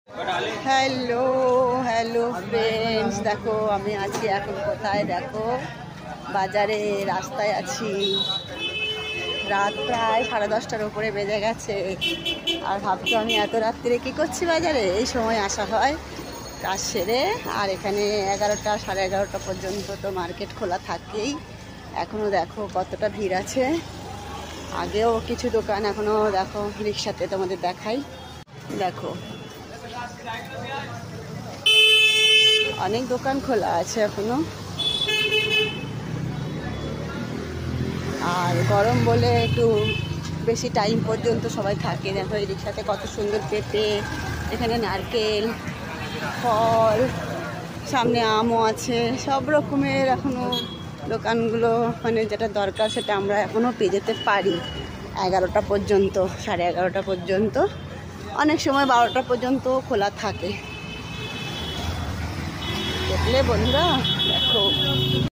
Hello hello friends, দেখো আমি আছি এখন কোথায়? দেখো বাজারে, রাস্তায় আছি। রাত প্রায় 10:30টার উপরে বেজে গেছে। আর ভাবছো আমি এত রাত্রে কী করছি বাজারে? এই সময় আসা হয় কাজ সেরে। আর এখানে 11টা 11:30 পর্যন্ত তো মার্কেট খোলা থাকেই। এখনও দেখো কতটা ভিড় আছে। আগেও কিছু দোকান এখনও দেখো, রিক্সাতে তোমাদের দেখাই। দেখো অনেক দোকান খোলা আছে এখনো। আর গরম বলে একটু বেশি টাইম পর্যন্ত সবাই থাকে। দেখো এই রিক্সাতে কত সুন্দর পেঁপে, এখানে নারকেল, ফল, সামনে আমও আছে। সব রকমের এখনো দোকানগুলো, মানে যেটা দরকার সেটা আমরা এখনো পেয়ে যেতে পারি 11টা পর্যন্ত, 11:30 পর্যন্ত। অনেক সময় 12টা পর্যন্ত খোলা থাকে। দেখলে বন্ধুরা, দেখো।